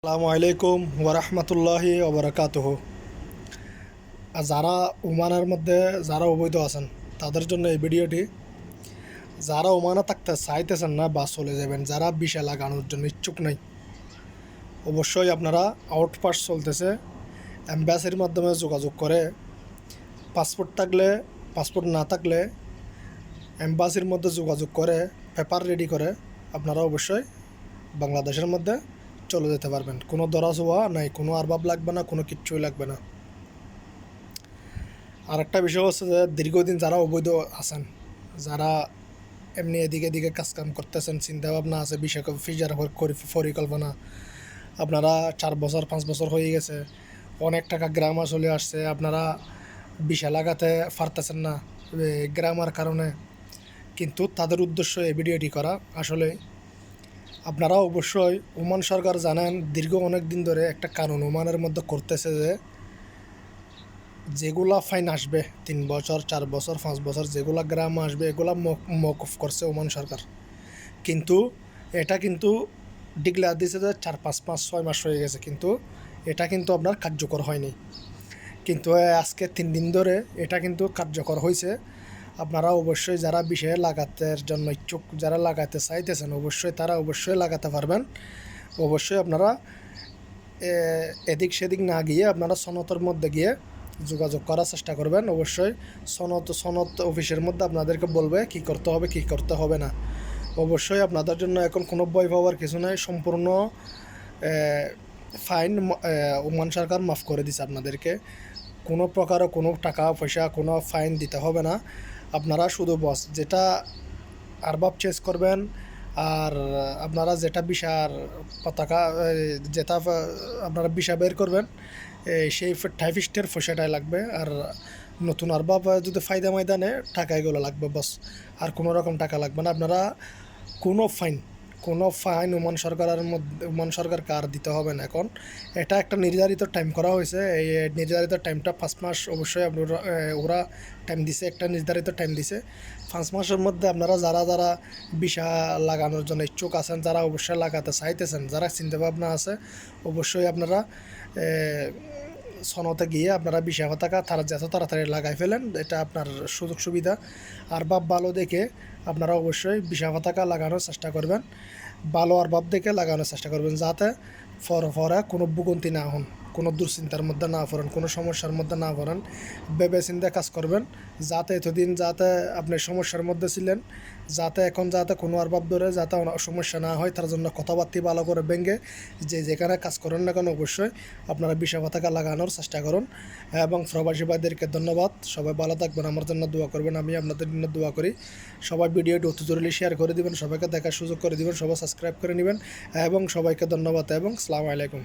আসসালামু আলাইকুম ওরহমতুল্লাহি ওবরাকাতুহু। আর যারা ওমানের মধ্যে যারা অবৈধ আছেন তাদের জন্য এই ভিডিওটি। যারা ওমানে থাকতে চাইতেছেন না বা চলে যাবেন, যারা ভিসা লাগানোর জন্য ইচ্ছুক নাই, অবশ্যই আপনারা আউটপাস চলতেছে, অ্যাম্বাসির মাধ্যমে যোগাযোগ করে পাসপোর্ট থাকলে, পাসপোর্ট না থাকলে অ্যাম্বাসির মধ্যে যোগাযোগ করে পেপার রেডি করে আপনারা অবশ্যই বাংলাদেশের মধ্যে চলে যেতে পারবেন। কোনো দরা ছোঁয়া নাই, কোনো আরবাব লাগবে না, কোনো কিচ্ছুই লাগবে না। আর একটা বিষয় হচ্ছে যে দীর্ঘদিন যারা অবৈধ আছেন, যারা এমনি এদিকে এদিকে কাজকাম করতেছেন, চিন্তাভাবনা আছে, বিষয় ফিজার পরিকল্পনা, আপনারা 4 বছর 5 বছর হয়ে গেছে, অনেক টাকা গ্রামা চলে আসছে, আপনারা বিষা লাগাতে পারতেছেন না গ্রামার কারণে, কিন্তু তাদের উদ্দেশ্য এই ভিডিওটি করা। আসলে আপনারা অবশ্যই ওমান সরকার জানেন দীর্ঘ অনেক দিন ধরে একটা কানুন ওমানের মধ্যে করতেছে যে যেগুলা ফাইন আসবে 3 বছর 4 বছর 5 বছর যেগুলা গ্রাম আসবে এগুলা মওকুফ করছে ওমান সরকার। কিন্তু এটা কিন্তু ডিক্লেয়ার দিয়েছে যে 4 5 5 6 মাস হয়ে গেছে, কিন্তু এটা কিন্তু আপনার কার্যকর হয়নি। কিন্তু আজকে 3 দিন ধরে এটা কিন্তু কার্যকর হয়েছে। আপনারা অবশ্যই যারা বিষয়ে লাগাতের জন্য ইচ্ছুক, যারা লাগাতে চাইতেছেন, অবশ্যই তারা অবশ্যই লাগাতে পারবেন। অবশ্যই আপনারা এদিক সেদিক না গিয়ে আপনারা সনতের মধ্যে গিয়ে যোগাযোগ করার চেষ্টা করবেন। অবশ্যই সনত অফিসের মধ্যে আপনাদেরকে বলবে কি করতে হবে কি করতে হবে না। অবশ্যই আপনাদের জন্য এখন কোনো ভয় পাওয়ার কিছু নাই। সম্পূর্ণ ফাইন ওমান সরকার মাফ করে দিছে আপনাদেরকে। কোনো প্রকারও কোনো টাকা পয়সা কোনো ফাইন দিতে হবে না। আপনারা শুধু বস যেটা আরবাব চেঞ্জ করবেন, আর আপনারা যেটা বিশার পতাকা যেটা আপনারা বিশা বের করবেন, সেই টাইপিস্টের পয়সাটাই লাগবে। আর নতুন আরবাব যদি ফায়দা ময়দানে টাকা এগুলো লাগবে বস, আর কোনো রকম টাকা লাগবে না। আপনারা কোনো ফাইন ওমান সরকারের মধ্যে ওমান সরকারকে আর দিতে হবে না। এখন এটা একটা নির্ধারিত টাইম করা হয়েছে, এই নির্ধারিত টাইমটা 5 মাস অবশ্যই আপনারা ওরা টাইম দিছে, একটা নির্ধারিত টাইম দিছে। 5 মাসের মধ্যে আপনারা যারা যারা ভিসা লাগানোর জন্য ইচ্ছুক আছেন, যারা অবশ্যই লাগাতে চাইতেছেন, যারা চিন্তাভাবনা আছে, অবশ্যই আপনারা সনতে গিয়ে আপনারা ভিসা পতাকা তারা যত তাড়াতাড়ি লাগাই ফেলেন, এটা আপনার সুযোগ সুবিধা। আর বাপ ভালো দেখে আপনারা অবশ্যই ভিসা পতাকা লাগানোর চেষ্টা করবেন, ভালো আর বাপ দেখে লাগানোর চেষ্টা করবেন, যাতে পরে কোনো ভোগান্তি না হন, কোনো দুশ্চিন্তার মধ্যে না পড়েন, কোনো সমস্যার মধ্যে না পড়েন। ভেবে চিন্তে কাজ করবেন, যাতে এতদিন যাতে আপনি সমস্যার মধ্যে ছিলেন, যাতে এখন যাতে কোনো আরবাব ধরে যাতে সমস্যা না হয়, তার জন্য কথাবার্তা ভালো করে ভেঙে যে যেখানে কাজ করেন না কেন অবশ্যই আপনারা ভিসা পতাকা লাগানোর চেষ্টা করুন। এবং প্রবাসী ভাইদেরকে ধন্যবাদ। সবাই ভালো থাকবেন, আমার জন্য দোয়া করবেন, আমি আপনাদের জন্য দোয়া করি। সবাই ভিডিওটি অতি জরুরি শেয়ার করে দিবেন, সবাইকে দেখার সুযোগ করে দিবেন, সবাই সাবস্ক্রাইব করে নেবেন। এবং সবাইকে ধন্যবাদ এবং আসসালামু আলাইকুম।